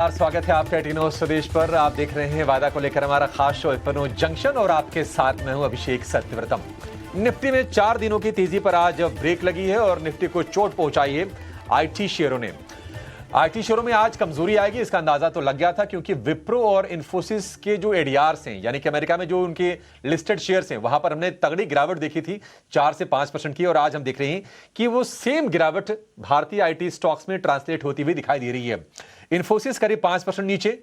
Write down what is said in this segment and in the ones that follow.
स्वागत है आपका टीनो स्वदेश पर। आप देख रहे हैं वादा को लेकर हमारा खास शो इन्फो जंक्शन और आपके साथ मैं हूं अभिषेक सत्यव्रतम। निफ्टी में 4 दिनों की तेजी पर आज ब्रेक लगी है और निफ्टी को चोट पहुंचाई है आईटी शेयरों ने। आईटी शेयरों में आज कमजोरी आएगी इसका अंदाजा तो लग गया था, क्योंकि विप्रो और इन्फोसिस के जो एडीआर्स हैं, यानी कि अमेरिका में जो उनके लिस्टेड शेयर्स हैं, वहां पर हमने तगड़ी गिरावट देखी थी 4 से 5% की, और आज हम देख रहे हैं कि वो सेम गिरावट भारतीय आईटी स्टॉक्स में ट्रांसलेट होती हुई दिखाई दे रही है। इन्फोसिस करीब 5% नीचे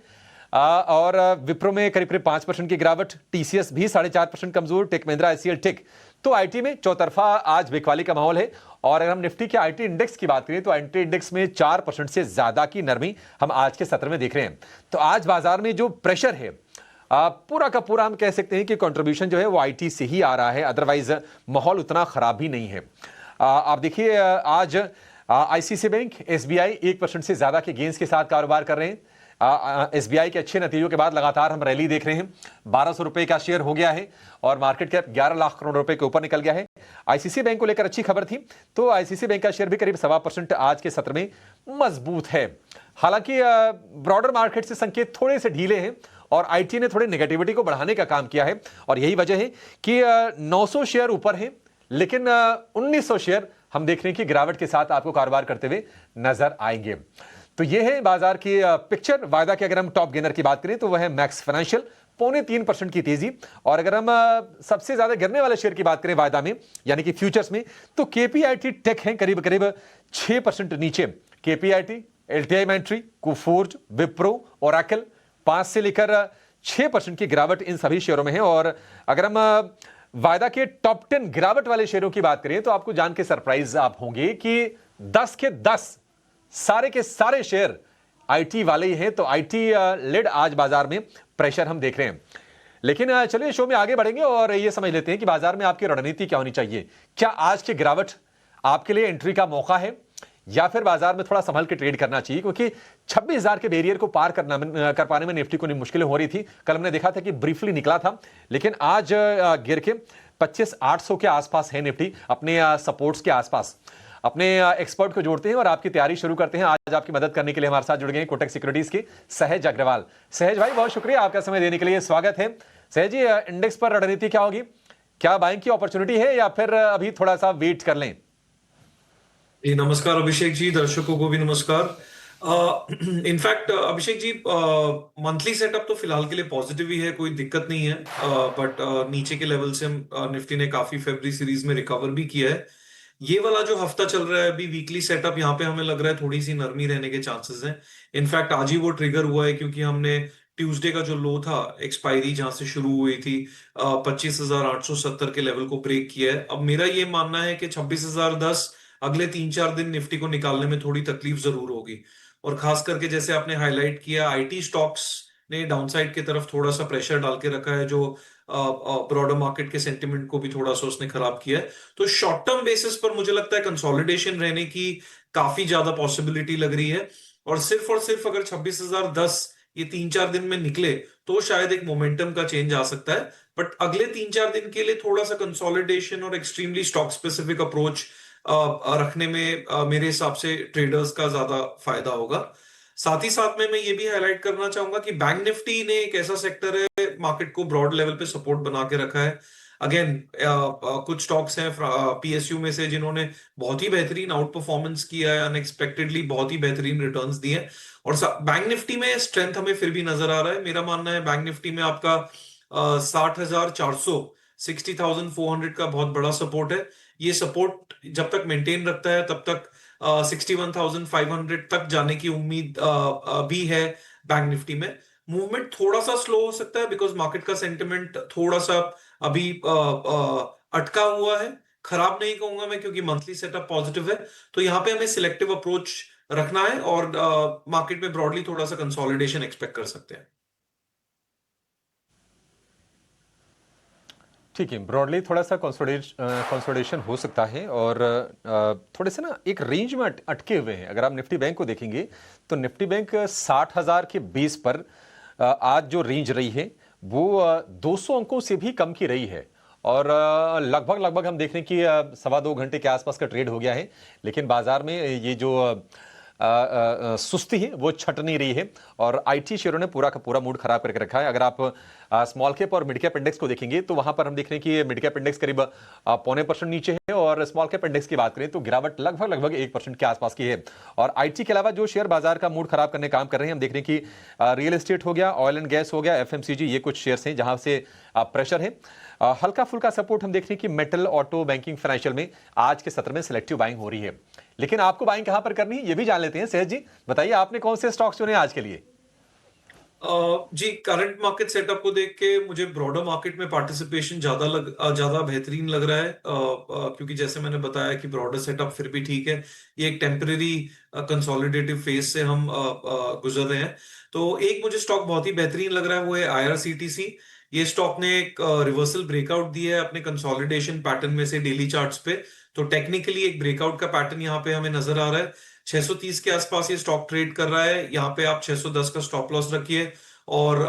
और विप्रो में करीब 5% की गिरावट, टीसीएस भी 4.5% कमजोर, टेक महिंद्रा, एचसीएल ठीक। तो आईटी में चौतरफा आज बिकवाली का माहौल है। और अगर हम निफ्टी के आईटी इंडेक्स की बात करें तो आईटी इंडेक्स में 4% से ज्यादा की नरमी हम आज के सत्र में देख रहे हैं। तो आज बाजार में जो प्रेशर है पूरा का पूरा हम कह सकते हैं कि कंट्रीब्यूशन जो है वो आईटी से ही आ रहा है, अदरवाइज माहौल उतना खराब भी नहीं है। आप देखिए आज आईसीआईसीआई बैंक, एसबीआई 1% से ज्यादा के गेंस के साथ कारोबार कर रहे हैं। एसबीआई के अच्छे नतीजों के बाद लगातार हम रैली देख रहे हैं। 1200 रुपए का शेयर हो गया है और मार्केट कैप 11 लाख करोड़ रुपए के ऊपर निकल गया है। आईसीआईसीआई बैंक को लेकर अच्छी खबर थी, तो आईसीआईसीआई बैंक का शेयर भी करीब 1.25% आज के सत्र में मजबूत है। हालांकि ब्रॉडर मार्केट से संकेत थोड़े से ढीले हैं और आईटी ने थोड़ी नेगेटिविटी को बढ़ाने का काम किया है, और यही वजह है कि 900 शेयर ऊपर है, लेकिन 1900 शेयर हम देख रहे हैं कि गिरावट के साथ आपको कारोबार करते हुए नजर आएंगे। तो यह है बाजार की पिक्चर। वायदा की अगर हम टॉप गेनर की बात करें तो वह है मैक्स फाइनेंशियल, 0.25% की तेजी। और अगर हम सबसे ज्यादा गिरने वाले शेयर की बात करें वायदा में, यानी कि फ्यूचर्स में, तो केपीआईटी टेक है करीब 6% नीचे। केपीआईटी, एलटीआई मेंट्री, कुफोर्ज, विप्रो, ओरेकल 5 से लेकर 6% की गिरावट इन सभी शेयरों में है। और अगर हम वायदा के टॉप 10 गिरावट वाले शेयरों की बात करें तो आपको जान के सरप्राइज आप होंगे कि 10 के 10 सारे के सारे शेयर आईटी वाले ही हैं। तो आईटी लेड आज बाजार में प्रेशर हम देख रहे हैं। लेकिन चलिए शो में आगे बढ़ेंगे और ये समझ लेते हैं कि बाजार में आपकी रणनीति क्या होनी चाहिए। क्या आज की गिरावट आपके लिए एंट्री का मौका है, या फिर बाजार में थोड़ा संभल के ट्रेड करना चाहिए, क्योंकि 26,000 के बैरियर को पार कर पाने में निफ्टी को मुश्किलें हो रही थी। कल हमने देखा था कि ब्रीफली निकला था, लेकिन आज गिर के 25,800 के आसपास है निफ्टी, अपने सपोर्ट्स के आसपास। अपने एक्सपर्ट को जोड़ते हैं और आपकी तैयारी शुरू करते हैं। आज आपकी मदद करने के लिए हमारे साथ जुड़ गए हैं कोटक सिक्योरिटीज के सहज अग्रवाल। सहज भाई, बहुत शुक्रिया आपका समय देने के लिए, स्वागत है। सहज जी, इंडेक्स पर रणनीति क्या होगी? क्या बाइंग की अपॉर्चुनिटी है या फिर अभी थोड़ा सा वेट कर लें? नमस्कार अभिषेक जी, दर्शकों को भी नमस्कार। In fact Abhishek ji, monthly setup तो फिलहाल के लिए पॉजिटिव ही है, कोई दिक्कत नहीं है। बट नीचे के लेवल से निफ्टी ने काफी फरवरी सीरीज में रिकवर भी किया है। ये वाला जो हफ्ता चल रहा है अभी वीकली सेटअप, यहाँ पे हमें लग रहा है थोड़ी सी नरमी रहने के चांसेस हैं। इनफैक्ट आज ही वो ट्रिगर हुआ है, क्योंकि हमने ट्यूसडे का जो लो था, एक्सपायरी जहां से शुरू हुई थी 25,870 के लेवल को ब्रेक किया है। अब मेरा ये मानना है कि 26,010 अगले 3-4 दिन निफ्टी को निकालने में थोड़ी तकलीफ जरूर होगी। और खास करके जैसे आपने हाईलाइट किया, आईटी स्टॉक्स ने डाउनसाइड की तरफ थोड़ा सा प्रेशर डाल के रखा है, जो ब्रॉडर मार्केट के सेंटिमेंट को भी थोड़ा सा उसने खराब किया है। तो शॉर्ट टर्म बेसिस पर मुझे लगता है कंसोलिडेशन रहने की काफी ज्यादा पॉसिबिलिटी लग रही है। और सिर्फ अगर 26,010 ये 3-4 दिन में निकले तो शायद एक मोमेंटम का चेंज आ सकता है। बट अगले 3-4 दिन के लिए थोड़ा सा कंसोलिडेशन और एक्सट्रीमली स्टॉक स्पेसिफिक अप्रोच रखने में मेरे हिसाब से ट्रेडर्स का ज्यादा फायदा होगा। साथ ही साथ में मैं ये भी हाईलाइट करना चाहूंगा कि बैंक निफ्टी ने एक ऐसा सेक्टर है, मार्केट को ब्रॉड लेवल पे सपोर्ट बना के रखा है। अगेन कुछ स्टॉक्स हैं पीएसयू में से जिन्होंने बहुत ही बेहतरीन आउट परफॉर्मेंस किया है, अनएक्सपेक्टेडली बहुत ही बेहतरीन रिटर्न्स दिए हैं। और बैंक निफ्टी में स्ट्रेंथ हमें फिर भी नजर आ रहा है। मेरा मानना है बैंक निफ्टी में आपका 60,400, 60,400 का बहुत बड़ा सपोर्ट है। ये सपोर्ट जब तक मेंटेन रखता है तब तक 61,500 तक जाने की उम्मीद भी है बैंक निफ्टी में। मूवमेंट थोड़ा सा स्लो हो सकता है, बिकॉज मार्केट का सेंटिमेंट थोड़ा सा अभी अटका हुआ है। खराब नहीं कहूंगा मैं, क्योंकि मंथली सेटअप पॉजिटिव है। तो यहाँ पे हमें सिलेक्टिव अप्रोच रखना है और मार्केट में ब्रॉडली थोड़ा सा कंसोलिडेशन एक्सपेक्ट कर सकते हैं। ठीक है, ब्रॉडली थोड़ा सा कंसोलिडेशन हो सकता है और थोड़े से ना एक रेंज में अटके हुए हैं। अगर आप निफ्टी बैंक को देखेंगे तो निफ्टी बैंक 60,000 के बेस पर आज जो रेंज रही है वो 200 अंकों से भी कम की रही है। और लगभग हम देख रहे हैं कि 2.25 घंटे के आसपास का ट्रेड हो गया है। लेकिन बाजार में ये जो सुस्ती है वो छट नहीं रही है और आईटी शेयरों ने पूरा का पूरा मूड खराब करके रखा है। अगर आप स्मॉल कैप और मिड कैप इंडेक्स को देखेंगे तो वहां पर हम देख रहे हैं कि मिड कैप इंडेक्स करीब 0.25% नीचे है और स्मॉल कैप इंडेक्स की बात करें तो गिरावट लगभग 1% के आसपास की है। और आईटी के अलावा जो शेयर बाजार का मूड खराब करने काम कर रहे हैं, हम देख रहे हैं कि रियल एस्टेट हो गया, ऑयल एंड गैस हो गया, एफएमसीजी, ये कुछ शेयर्स हैं जहां से प्रेशर है। हल्का फुल्का सपोर्ट हम देख रहे हैं कि मेटल, ऑटो, बैंकिंग, फाइनेंशियल में आज के सत्र में सिलेक्टिव बाइंग हो रही है। लेकिन आपको बाइंग कहां पर करनी है ये भी जान लेते हैं। सहज जी बताइए, आपने कौन से स्टॉक्स चुने आज के लिए? जी, करंट मार्केट सेटअप को देख के मुझे ब्रॉडर मार्केट में पार्टिसिपेशन ज्यादा बेहतरीन लग रहा है, क्योंकि जैसे मैंने बताया कि ब्रॉडर सेटअप फिर भी ठीक है। ये एक टेम्परेरी कंसोलिडेटिव फेज से हम गुजर रहे हैं। तो एक मुझे स्टॉक बहुत ही बेहतरीन लग रहा है, वो है आईआरसीटीसी। ये स्टॉक ने एक रिवर्सल ब्रेकआउट दिया है अपने कंसोलिडेशन पैटर्न में से डेली चार्ट्स पे। तो टेक्निकली एक ब्रेकआउट का पैटर्न यहाँ पे हमें नजर आ रहा है। 630 के आसपास ये स्टॉक ट्रेड कर रहा है। यहाँ पे आप 610 का स्टॉप लॉस रखिए और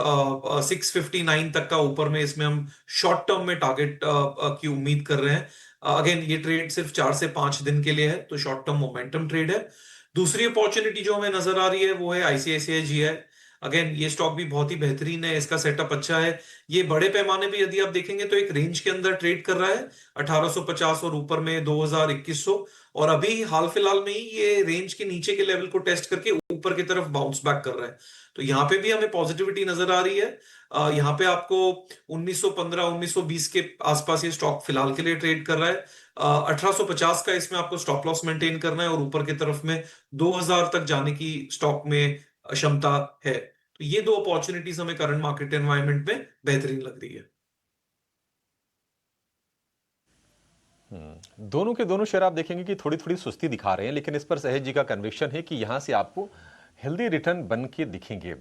659 तक का ऊपर में इसमें हम शॉर्ट टर्म में टारगेट की उम्मीद कर रहे हैं। अगेन ये ट्रेड सिर्फ 4 से 5 दिन के लिए है, तो शॉर्ट टर्म मोमेंटम ट्रेड है। दूसरी अपॉर्चुनिटी जो हमें नजर आ रही है वो है आईसीआईसीआई जीआई। अगेन ये स्टॉक भी बहुत ही बेहतरीन है, इसका सेटअप अच्छा है। ये बड़े पैमाने पे यदि आप देखेंगे तो एक रेंज के अंदर ट्रेड कर रहा है, 1850 और ऊपर में 2000-2100। और अभी हाल फिलहाल में ही ये रेंज के नीचे के लेवल को टेस्ट करके ऊपर की तरफ बाउंस बैक कर रहा है। तो यहाँ पे भी हमें पॉजिटिविटी नजर आ रही है। यहाँ पे आपको 1915-1920 के आसपास ये स्टॉक फिलहाल के लिए ट्रेड कर रहा है। 1850 का इसमें आपको स्टॉप लॉस मेंटेन करना है और ऊपर की तरफ में 2000 तक जाने की स्टॉक में क्षमता है। तो ये दो अपॉर्चुनिटीज हमें करंट मार्केट एनवायरनमेंट में बेहतरीन लग रही है। दोनों के दोनों शेयर आप देखेंगे कि थोड़ी थोड़ी सुस्ती दिखा रहे हैं, लेकिन इस पर सहज जी का कन्विक्शन है कि यहां से आपको हेल्दी रिटर्न बन के दिखेंगे।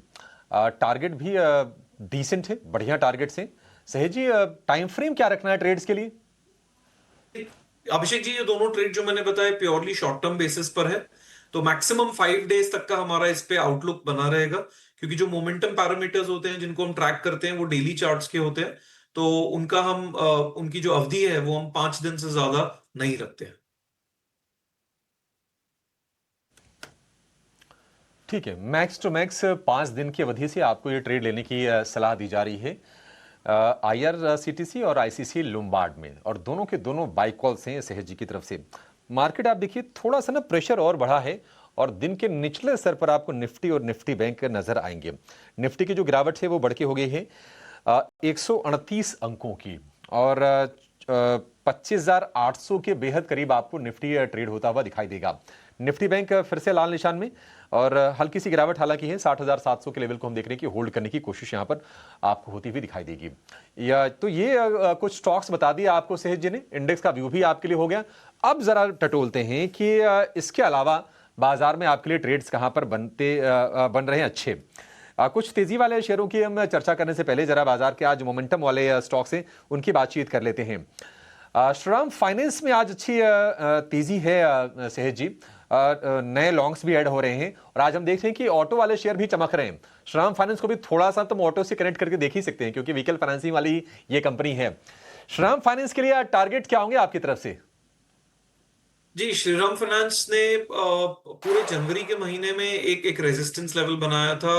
टारगेट भी डिसेंट है, बढ़िया टारगेट्स हैं। सहज जी टाइम फ्रेम क्या रखना है ट्रेड्स के लिए? अभिषेक जी, ये दोनों ट्रेड जो मैंने बताया प्योरली शॉर्ट टर्म बेसिस पर है। तो मैक्सिमम 5 डेज तक का हमारा इस पे आउटलुक बना रहेगा, क्योंकि जो मोमेंटम पैरामीटर्स होते हैं जिनको हम ट्रैक करते हैं वो डेली चार्ट्स के होते हैं। तो उनकी जो अवधि है वो हम 5 दिन से ज्यादा नहीं रखते हैं। ठीक है, मैक्स टू मैक्स 5 दिन की अवधि से आपको ये ट्रेड लेने की सलाह दी जा रही है आईआरसीटीसी और आईसीसी लोम्बार्ड में, और दोनों के दोनों बाई कॉल्स हैं सहज जी की तरफ से। मार्केट आप देखिए थोड़ा सा ना प्रेशर और बढ़ा है और दिन के निचले स्तर पर आपको निफ्टी और निफ्टी बैंक नजर आएंगे। निफ्टी की जो गिरावट है वो बढ़ के हो गई है 138 अंकों की, और 25,800 के बेहद करीब आपको निफ्टी ट्रेड होता हुआ दिखाई देगा। निफ्टी बैंक फिर से लाल निशान में और हल्की सी गिरावट हालांकि है, 60,700 के लेवल को हम देख रहे हैं कि होल्ड करने की कोशिश यहां पर आपको होती हुई दिखाई देगी। या तो ये कुछ स्टॉक्स बता दिए आपको सहज जी ने, इंडेक्स का व्यू भी आपके लिए हो गया। अब जरा टटोलते हैं कि इसके अलावा बाजार में आपके लिए ट्रेड्स कहां पर बन रहे हैं अच्छे। कुछ तेजी वाले शेयरों की हम चर्चा करने से पहले जरा बाजार के आज मोमेंटम वाले स्टॉक्स हैं उनकी बातचीत कर लेते हैं। श्रीराम फाइनेंस में आज अच्छी तेजी है सहज जी, नए लॉन्ग्स भी ऐड हो रहे हैं और आज हम देख रहे हैं कि ऑटो वाले शेयर भी चमक रहे हैं। श्रीराम फाइनेंस को भी थोड़ा सा तुम ऑटो से कनेक्ट करके देख ही सकते हैं क्योंकि व्हीकल फाइनेंसिंग वाली ये कंपनी है। श्रीराम फाइनेंस के लिए टारगेट क्या होंगे आपकी तरफ से? जी, श्रीराम फाइनेंस ने पूरे जनवरी के महीने में एक रेजिस्टेंस लेवल बनाया था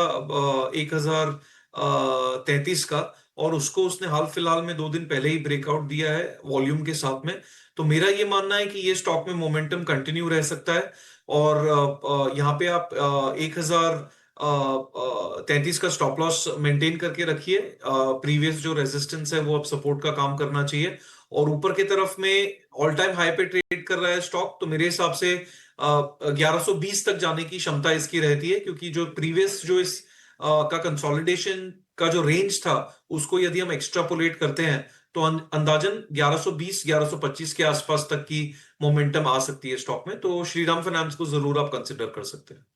1033 का, और उसको उसने हाल फिलहाल में 2 दिन पहले ही ब्रेकआउट दिया है वॉल्यूम के साथ में। तो मेरा ये मानना है कि ये स्टॉक में मोमेंटम कंटिन्यू रह सकता है और यहाँ पे आप 1033 का स्टॉप लॉस मेंटेन करके रखिए। प्रीवियस जो रेजिस्टेंस है वो अब सपोर्ट का काम करना चाहिए, और ऊपर की तरफ में ऑल टाइम हाई पे ट्रेड कर रहा है स्टॉक। तो मेरे हिसाब से 1120 तक जाने की क्षमता इसकी रहती है, क्योंकि जो प्रीवियस जो इस का कंसोलिडेशन का जो रेंज था उसको यदि हम एक्स्ट्रापोलेट करते हैं तो अंदाजन 1120-1125 के आसपास तक की मोमेंटम आ सकती है स्टॉक में। तो श्रीराम फाइनेंस को जरूर आप कंसिडर कर सकते हैं।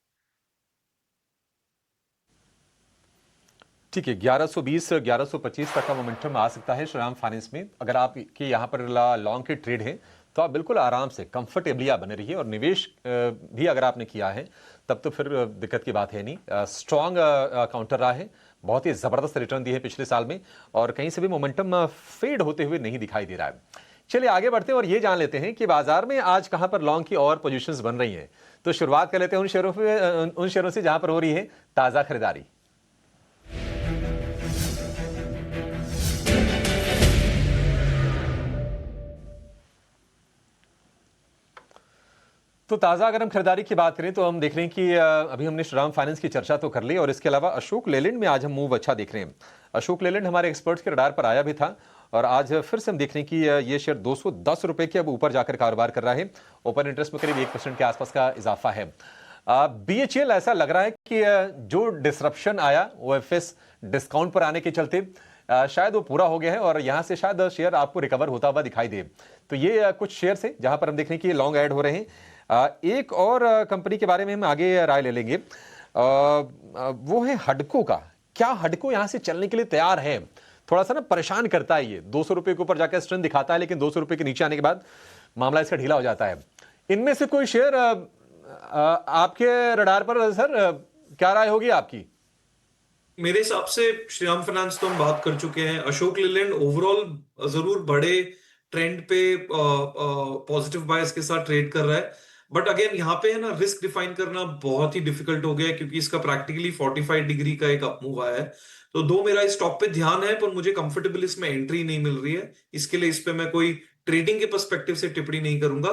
ठीक है, 1120 1125 तक का मोमेंटम आ सकता है श्रीराम फाइनेंस में। अगर आप के यहाँ पर लॉन्ग के ट्रेड है तो आप बिल्कुल आराम से कंफर्टेबली आप बने रहिए, और निवेश भी अगर आपने किया है तब तो फिर दिक्कत की बात है नहीं। स्ट्रॉन्ग काउंटर रहा है, बहुत ही जबरदस्त रिटर्न दी है पिछले साल में, और कहीं से भी मोमेंटम फेड होते हुए नहीं दिखाई दे रहा है। चलिए आगे बढ़ते हैं और ये जान लेते हैं कि बाजार में आज कहां पर लॉन्ग की और पोजीशंस बन रही हैं। तो शुरुआत कर लेते हैं उन शेयरों से जहां पर हो रही है ताजा खरीदारी। तो ताज़ा अगर हम खरीदारी की बात करें तो हम देख रहे हैं कि अभी हमने श्रीराम फाइनेंस की चर्चा तो कर ली, और इसके अलावा अशोक लेलैंड में आज हम मूव अच्छा देख रहे हैं। अशोक लेलैंड हमारे एक्सपर्ट्स के रडार पर आया भी था, और आज फिर से हम देख रहे हैं कि ये शेयर 210 रुपए के अब ऊपर जाकर कारोबार कर रहा है। ओपन इंटरेस्ट में करीब 1% के आसपास का इजाफा है। BHEL ऐसा लग रहा है कि जो डिसरप्शन आया OFS डिस्काउंट पर आने के चलते शायद वो पूरा हो गया है, और यहां से शायद शेयर आपको रिकवर होता हुआ दिखाई दे। तो ये कुछ शेयर है जहां पर हम देख रहे हैं कि लॉन्ग ऐड हो रहे हैं। एक और कंपनी के बारे में हम आगे राय ले लेंगे, वो है हडको का। क्या हडको यहां से चलने के लिए तैयार है? थोड़ा सा ना परेशान करता है ये, 200 रुपए के ऊपर जाकर स्ट्रेंथ दिखाता है, लेकिन 200 रुपए के नीचे आने के बाद मामला इसका ढीला हो जाता है। इनमें से कोई शेयर आपके रडार पर सर, क्या राय होगी आपकी? मेरे हिसाब से श्रीराम फाइनेंस तो हम बात कर चुके हैं। अशोक लेलैंड ओवरऑल जरूर बड़े ट्रेंड पे पॉजिटिव बायस के साथ ट्रेड कर रहा है, बट अगेन यहाँ पे है ना, रिस्क डिफाइन करना बहुत ही डिफिकल्ट हो गया है, क्योंकि इसका प्रैक्टिकली 45 डिग्री का एक अपमूव आया है। तो दो, मेरा इस टॉप पे ध्यान है, पर मुझे कंफर्टेबल इसमें एंट्री नहीं मिल रही है। इसके लिए इस पे मैं कोई ट्रेडिंग के पर्सपेक्टिव से टिप्पणी नहीं करूंगा।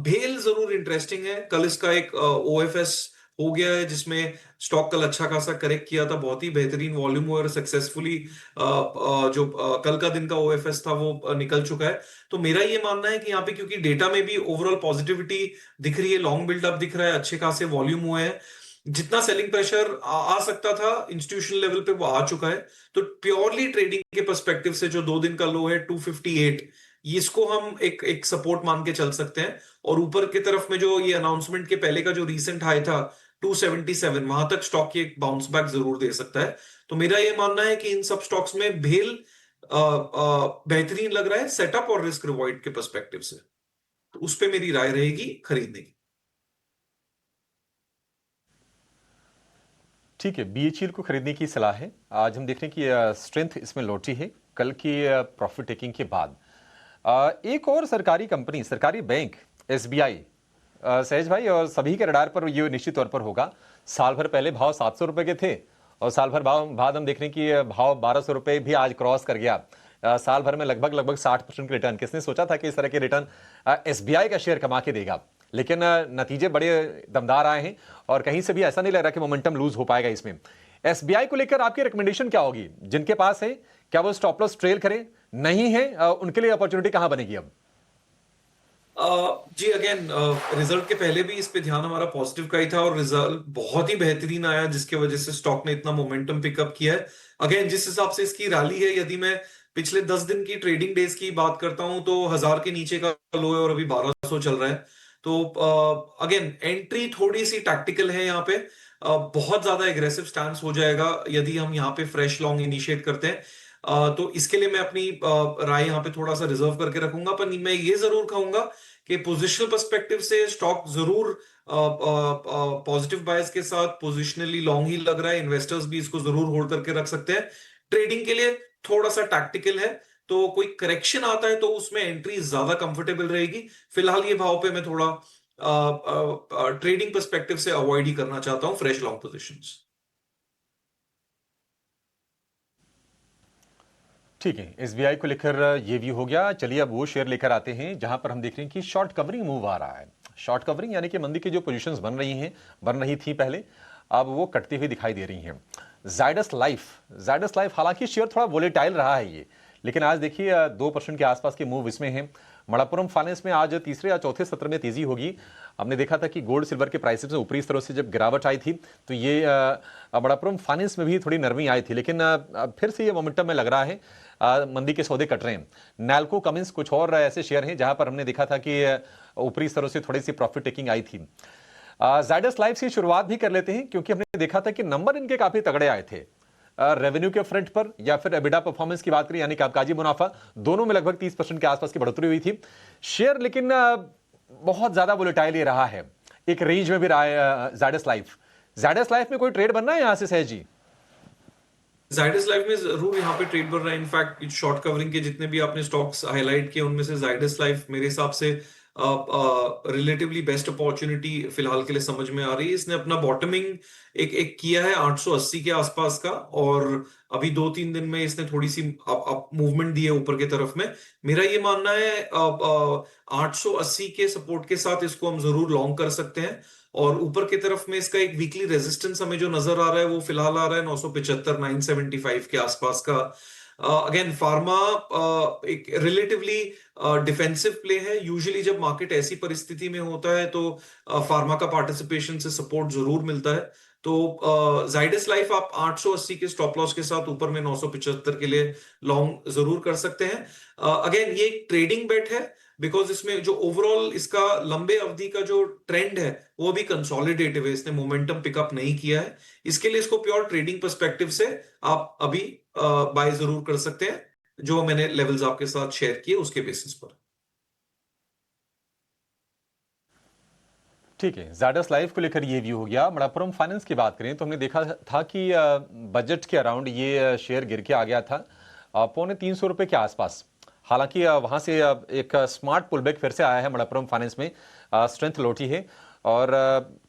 भेल जरूर इंटरेस्टिंग है। कल इसका एक OFS हो गया है, जिसमें स्टॉक कल अच्छा खासा करेक्ट किया था, बहुत ही बेहतरीन वॉल्यूम हुआ, और सक्सेसफुली जो कल का दिन का OFS था वो निकल चुका है। तो मेरा ये मानना है कि यहाँ पे, क्योंकि डेटा में भी ओवरऑल पॉजिटिविटी दिख रही है, लॉन्ग बिल्डअप दिख रहा है, अच्छे खासे वॉल्यूम हुए हैं, जितना सेलिंग प्रेशर आ सकता था इंस्टीट्यूशनल लेवल पे वो आ चुका है। तो प्योरली ट्रेडिंग के पर्सपेक्टिव से जो 2 दिन का लो है 258, इसको हम एक सपोर्ट मान के चल सकते हैं। और ऊपर की तरफ में जो ये अनाउंसमेंट के पहले का जो रीसेंट हाई था 277, वहां तक स्टॉक की एक बाउंस बैक जरूर दे सकता है। तो मेरा ये मानना है कि इन सब स्टॉक्स में भेल बेहतरीन लग रहा है सेटअप और रिस्क रिवॉर्ड के पर्सपेक्टिव से। तो उस पे मेरी राय रहेगी खरीदने की। ठीक है, BHEL को खरीदने की सलाह है। आज हम देख रहे हैं कि स्ट्रेंथ इसमें लौटी है कल की प्रॉफिट टेकिंग के बाद। एक और सरकारी कंपनी, सरकारी बैंक SBI, सहज भाई, और सभी के रडार पर ये निश्चित तौर पर होगा। साल भर पहले भाव 700 रुपए के थे, और साल भर बाद हम देख रहे हैं कि भाव 1200 रुपए भी आज क्रॉस कर गया। साल भर में लगभग 60% के रिटर्न। किसने सोचा था कि इस तरह के रिटर्न SBI का शेयर कमा के देगा? लेकिन नतीजे बड़े दमदार आए हैं, और कहीं से भी ऐसा नहीं लग रहा कि मोमेंटम लूज हो पाएगा इसमें। SBI को लेकर आपकी रिकमेंडेशन क्या होगी? जिनके पास है, क्या वो स्टॉप लॉस ट्रेल करें? नहीं है, उनके लिए अपॉर्चुनिटी कहां बनेगी अब? जी अगेन, रिजल्ट के पहले भी इस पे ध्यान हमारा पॉजिटिव का ही था, और रिजल्ट बहुत ही बेहतरीन आया, जिसके वजह से स्टॉक ने इतना मोमेंटम पिकअप किया है। अगेन, जिस हिसाब से इसकी रैली है, यदि मैं पिछले 10 दिन की ट्रेडिंग डेज की बात करता हूं, तो 1000 के नीचे का लो है और अभी 1200 चल रहा है। तो अगेन एंट्री थोड़ी सी टैक्टिकल है यहाँ पे। बहुत ज्यादा एग्रेसिव स्टांस हो जाएगा यदि हम यहाँ पे फ्रेश लॉन्ग इनिशिएट करते हैं। तो इसके लिए मैं अपनी राय यहाँ पे थोड़ा सा रिजर्व करके रखूंगा, पर मैं ये जरूर कहूंगा कि पोजिशनल पर्सपेक्टिव से स्टॉक जरूर पॉजिटिव बायस के साथ पोजिशनली लॉन्ग ही लग रहा है। इन्वेस्टर्स भी इसको जरूर होल्ड करके रख सकते हैं। ट्रेडिंग के लिए थोड़ा सा टैक्टिकल है, तो कोई करेक्शन आता है तो उसमें एंट्री ज्यादा कंफर्टेबल रहेगी। फिलहाल ये भाव पे मैं थोड़ा ट्रेडिंग पर्सपेक्टिव से अवॉइड ही करना चाहता हूं फ्रेश लॉन्ग पोजिशंस। ठीक है, SBI को लेकर ये व्यू हो गया। चलिए अब वो शेयर लेकर आते हैं जहां पर हम देख रहे हैं कि शॉर्ट कवरिंग मूव आ रहा है। शॉर्ट कवरिंग यानी कि मंदी की जो पोजीशंस बन रही थी पहले, अब वो कटती हुई दिखाई दे रही हैं। जाइडस लाइफ हालांकि शेयर थोड़ा वोलेटाइल रहा है ये, लेकिन आज देखिए 2% के आसपास के मूव इसमें है। मणप्पुरम फाइनेंस में आज तीसरे या चौथे सत्र में तेजी होगी। हमने देखा था कि गोल्ड सिल्वर के प्राइसेस में ऊपरी स्तरों से जब गिरावट आई थी, तो ये मणप्पुरम फाइनेंस में भी थोड़ी नरमी आई थी, लेकिन फिर से ये मोमेंटम में लग रहा है। मंदी के सौदे कट रहे हैं। नैल्को, कमिंस, कुछ और ऐसे शेयर हैं जहां पर हमने देखा था कि ऊपरी स्तरों से थोड़ी सी प्रॉफिट टेकिंग आई थी। जाइडस लाइफ से शुरुआत भी कर लेते हैं, क्योंकि हमने देखा था कि नंबर इनके काफी तगड़े आए थे। रेवेन्यू के फ्रंट पर या फिर एबिडा परफॉर्मेंस की बात करें, यानी कामकाजी मुनाफा, दोनों में लगभग 30% के आसपास की बढ़ोतरी हुई थी। शेयर लेकिन बहुत ज्यादा वोलेटाइल ये रहा है, एक रेंज में भी रहा है जाइडस लाइफ में कोई ट्रेड बनना है यहां से सहज जी? जाइडस लाइफ में जरूर यहाँ पे ट्रेड बढ़ रहा है। इनफैक्ट शॉर्ट कवरिंग के जितने भी आपने स्टॉक्स हाईलाइट किए, उनमें से जाइडस लाइफ मेरे हिसाब से रिलेटिवली बेस्ट अपॉर्चुनिटी फिलहाल के लिए समझ में आ रही है। इसने अपना बॉटमिंग एक एक किया है 880 के आसपास का, और अभी 2-3 दिन में इसने थोड़ी सी अप मूवमेंट दी है ऊपर की तरफ में। मेरा ये मानना है 880 के सपोर्ट के साथ इसको हम जरूर लॉन्ग कर सकते हैं, और ऊपर की तरफ में इसका एक वीकली रेजिस्टेंस हमें जो नजर आ रहा है वो फिलहाल आ रहा है 975 975 के आसपास का। अगेन फार्मा एक रिलेटिवली डिफेंसिव प्ले है। यूजुअली जब मार्केट ऐसी परिस्थिति में होता है तो फार्मा का पार्टिसिपेशन से सपोर्ट जरूर मिलता है। तो जाइडस लाइफ आप 880 के स्टॉप लॉस के साथ ऊपर में 975 के लिए लॉन्ग जरूर कर सकते हैं। अगेन ये एक ट्रेडिंग बेट है, बिकॉज इसमें जो ओवरऑल इसका लंबे अवधि का जो ट्रेंड है वो भी कंसोलिडेटिव है, इसने मोमेंटम पिकअप नहीं किया है। इसके लिए इसको प्योर ट्रेडिंग पर्सपेक्टिव से आप अभी बाय जरूर कर सकते हैं, जो मैंने लेवल्स आपके साथ शेयर किए उसके बेसिस पर। ठीक है, जायडस लाइफ को लेकर ये व्यू हो गया। मणप्पुरम फाइनेंस की बात करें तो हमने देखा था कि बजट के अराउंड ये शेयर गिर के आ गया था 350 रुपए के आसपास। हालांकि वहां से एक स्मार्ट पुलबैक फिर से आया है मणप्पुरम फाइनेंस में, स्ट्रेंथ लौटी है और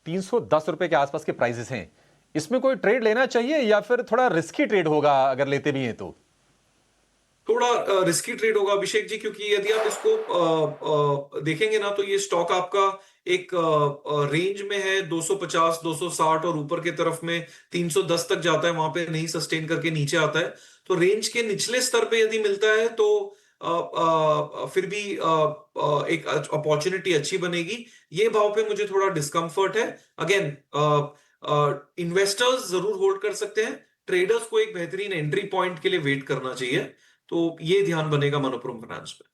310 रुपए के आसपास के प्राइसेस हैं। इसमें कोई ट्रेड लेना चाहिए या फिर थोड़ा रिस्की ट्रेड होगा अगर लेते भी हैं तो? थोड़ा रिस्की ट्रेड होगा अभिषेक जी, क्योंकि यदि आप इसको देखेंगे ना तो ये स्टॉक आपका एक रेंज में है 250 260, और ऊपर की तरफ में 310 तक जाता है, वहां पे नहीं सस्टेन करके नीचे आता है। तो रेंज के निचले स्तर पे यदि मिलता है तो फिर भी एक अपॉर्चुनिटी अच्छी बनेगी। ये भाव पे मुझे थोड़ा डिस्कम्फर्ट है। अगेन इन्वेस्टर्स जरूर होल्ड कर सकते हैं, ट्रेडर्स को एक बेहतरीन एंट्री पॉइंट के लिए वेट करना चाहिए। तो ये ध्यान बनेगा मनप्पुरम फाइनेंस पे।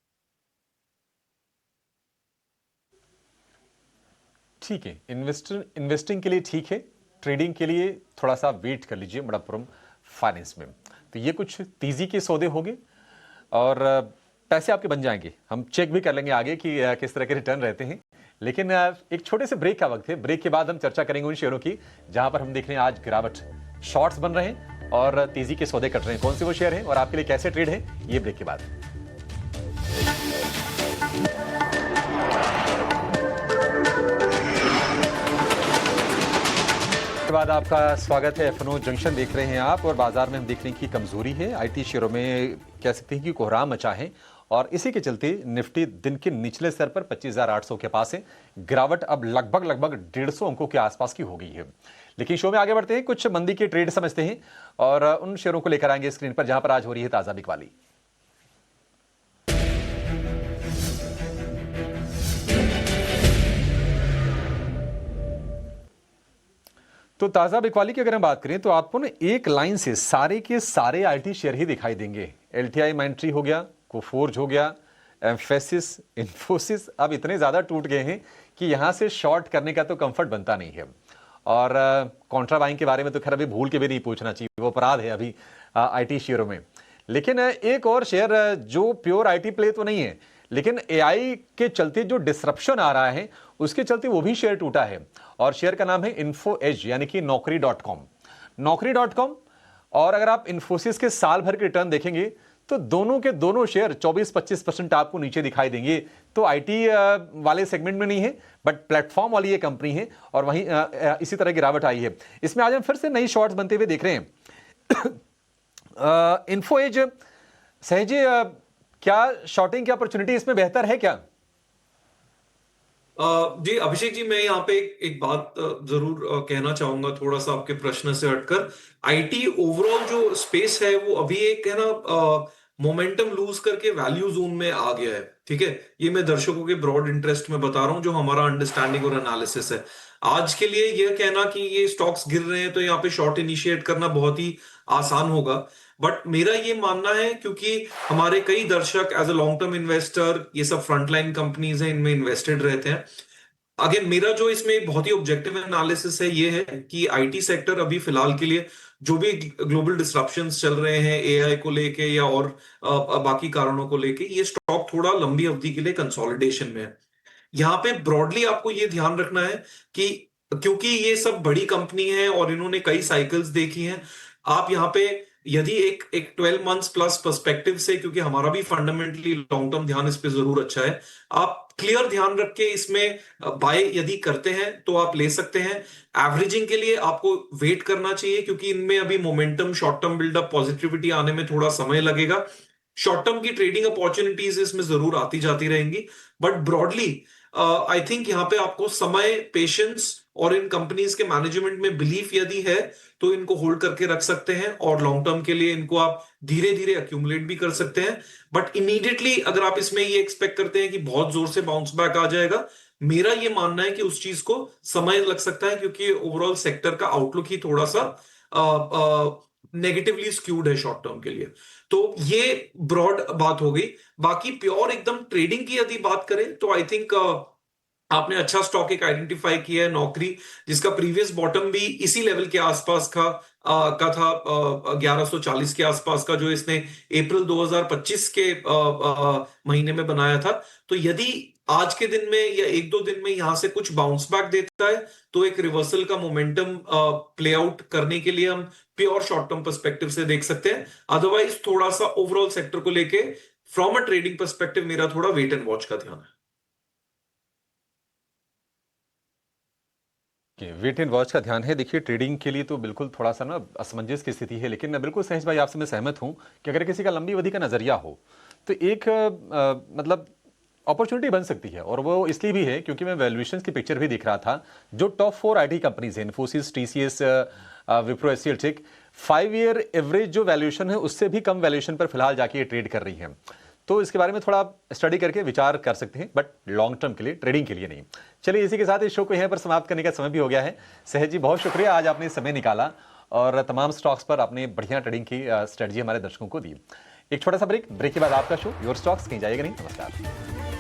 ठीक है, इन्वेस्टिंग के लिए ठीक है, ट्रेडिंग के लिए थोड़ा सा वेट कर लीजिए मणप्पुरम फाइनेंस में। तो ये कुछ तेजी के सौदे होंगे और पैसे आपके बन जाएंगे। हम चेक भी कर लेंगे आगे कि किस तरह के रिटर्न रहते हैं। लेकिन एक छोटे से ब्रेक का वक्त है। ब्रेक के बाद हम चर्चा करेंगे उन शेयरों की जहां पर हम देख रहे हैं आज गिरावट, शॉर्ट्स बन रहे हैं और तेजी के सौदे कट रहे हैं। कौन से वो शेयर हैं और आपके लिए कैसे ट्रेड है, ये ब्रेक के बाद। बाद आपका स्वागत है। एफएनओ जंक्शन देख रहे हैं आप और बाजार में हम देख रहे हैं कि कमजोरी है। आईटी शेयरों में कह सकते हैं कि कोहराम मचा है और इसी के चलते निफ्टी दिन के निचले स्तर पर 25,800 के पास है। गिरावट अब लगभग 150 अंकों के आसपास की हो गई है। लेकिन शो में आगे बढ़ते हैं, कुछ मंदी के ट्रेड समझते हैं और उन शेयरों को लेकर आएंगे स्क्रीन पर जहां पर आज हो रही है ताजा बिकवाली। तो ताजा बिकवाली की अगर हम बात करें तो आपको ना एक लाइन से सारे के सारे आईटी शेयर ही दिखाई देंगे। एलटीआई माइंट्री हो गया, कोफोर्ज हो गया, एम्फेसिस, इन्फोसिस अब इतने ज्यादा टूट गए हैं कि यहां से शॉर्ट करने का तो कंफर्ट बनता नहीं है। और कॉन्ट्रा बाइंग के बारे में तो खैर अभी भूल के भी नहीं पूछना चाहिए, वो अपराध है अभी आईटी शेयरों में। लेकिन एक और शेयर जो प्योर आईटी प्ले तो नहीं है, लेकिन एआई के चलते जो डिसरप्शन आ रहा है उसके चलते वो भी शेयर टूटा है और शेयर का नाम है इन्फो एज यानी कि नौकरी.com। नौकरी.com और अगर आप इन्फोसिस के साल भर के रिटर्न देखेंगे तो दोनों के दोनों शेयर 24-25% आपको नीचे दिखाई देंगे। तो आईटी वाले सेगमेंट में नहीं है बट प्लेटफॉर्म वाली ये कंपनी है और वहीं इसी तरह गिरावट आई है। इसमें आज हम फिर से नई शॉर्ट्स बनते हुए देख रहे हैं। इन्फो एज सहजे क्या शॉर्टिंग की अपॉर्चुनिटी इसमें बेहतर है क्या? जी अभिषेक जी, मैं यहाँ पे एक बात जरूर कहना चाहूंगा, थोड़ा सा आपके प्रश्न से हटकर। आईटी ओवरऑल जो स्पेस है वो अभी एक है ना मोमेंटम लूज करके वैल्यू जोन में आ गया है। ठीक है, ये मैं दर्शकों के ब्रॉड इंटरेस्ट में बता रहा हूं, जो हमारा अंडरस्टैंडिंग और एनालिसिस है। आज के लिए यह कहना कि ये स्टॉक्स गिर रहे हैं तो यहाँ पे शॉर्ट इनिशिएट करना बहुत ही आसान होगा, बट मेरा ये मानना है क्योंकि हमारे कई दर्शक as a long term investor, ये सब फ्रंटलाइन कंपनीज हैं, इनमें इन्वेस्टेड रहते हैं। अगेन मेरा जो इसमें बहुत ही ऑब्जेक्टिव एनालिसिस है ये है कि आईटी सेक्टर अभी फिलहाल के लिए जो भी ग्लोबल डिसरप्शंस चल रहे हैं एआई को लेके या और बाकी कारणों को लेके, ये स्टॉक थोड़ा लंबी अवधि के लिए कंसोलिडेशन में है। यहाँ पे ब्रॉडली आपको ये ध्यान रखना है कि क्योंकि ये सब बड़ी कंपनी है और इन्होंने कई साइकिल्स देखी हैं, आप यहाँ पे यदि एक 12 मंथ्स प्लस पर्सपेक्टिव से, क्योंकि हमारा भी फंडामेंटली लॉन्ग टर्म ध्यान इस पे जरूर अच्छा है, आप क्लियर ध्यान रख के इसमें बाय यदि करते हैं तो आप ले सकते हैं। एवरेजिंग के लिए आपको वेट करना चाहिए, क्योंकि इनमें अभी momentum, short term buildup, positivity आने में थोड़ा समय लगेगा। शॉर्ट टर्म की ट्रेडिंग अपॉर्चुनिटीज इसमें जरूर आती जाती रहेंगी, बट ब्रॉडली आई थिंक यहाँ पे आपको समय, पेशेंस और इन कंपनीज के मैनेजमेंट में बिलीफ यदि है तो इनको होल्ड करके रख सकते हैं, और लॉन्ग टर्म के लिए इनको आप धीरे धीरे अक्यूमुलेट भी कर सकते हैं। बट इमीडिएटली अगर आप इसमें ये एक्सपेक्ट करते हैं कि बहुत जोर से बाउंस बैक आ जाएगा, मेरा ये मानना है कि उस चीज को समय लग सकता है, क्योंकि ओवरऑल सेक्टर का आउटलुक ही थोड़ा सा नेगेटिवली स्क्यूड है शॉर्ट टर्म के लिए। तो ये ब्रॉड बात हो गई। बाकी प्योर एकदम ट्रेडिंग की यदि बात करें तो आई थिंक आपने अच्छा स्टॉक एक आइडेंटिफाई किया है, नौकरी, जिसका प्रीवियस बॉटम भी इसी लेवल के आसपास का था, 1140 के आसपास का, जो इसने अप्रैल 2025 के महीने में बनाया था। तो यदि आज के दिन में या एक दो दिन में यहां से कुछ बाउंस बैक देता है तो एक रिवर्सल का मोमेंटम प्ले आउट करने के लिए हम प्योर शॉर्ट टर्म पर्सपेक्टिव से देख सकते हैं। अदरवाइज थोड़ा सा ओवरऑल सेक्टर को लेके फ्रॉम अ ट्रेडिंग पर्सपेक्टिव मेरा थोड़ा वेट एंड वॉच का ध्यान है। वेट एंड वॉच का ध्यान है। देखिए, ट्रेडिंग के लिए तो बिल्कुल थोड़ा सा ना असमंजस की स्थिति है, लेकिन बिल्कुल सहज भाई आपसे मैं सहमत हूं कि अगर किसी का लंबी अवधि का नजरिया हो तो एक मतलब अपॉर्चुनिटी बन सकती है। और वो इसलिए भी है क्योंकि मैं वैल्यूएशंस की पिक्चर भी दिख रहा था। जो टॉप 4 आईटी कंपनीज हैं, Infosys, TCS, Wipro, HCL tech, 5 year average जो वैल्यूएशन है उससे भी कम वैल्यूएशन पर फिलहाल जाके ये ट्रेड कर रही है। तो इसके बारे में थोड़ा स्टडी करके विचार कर सकते हैं, बट लॉन्ग टर्म के लिए, ट्रेडिंग के लिए नहीं। चलिए, इसी के साथ इस शो को यहाँ पर समाप्त करने का समय भी हो गया है। सहज जी, बहुत शुक्रिया, आज आपने समय निकाला और तमाम स्टॉक्स पर आपने बढ़िया ट्रेडिंग की स्ट्रेटजी हमारे दर्शकों को दी। एक छोटा सा ब्रेक के बाद आपका शो योर स्टॉक्स, कहीं जाइएगा नहीं। नमस्कार।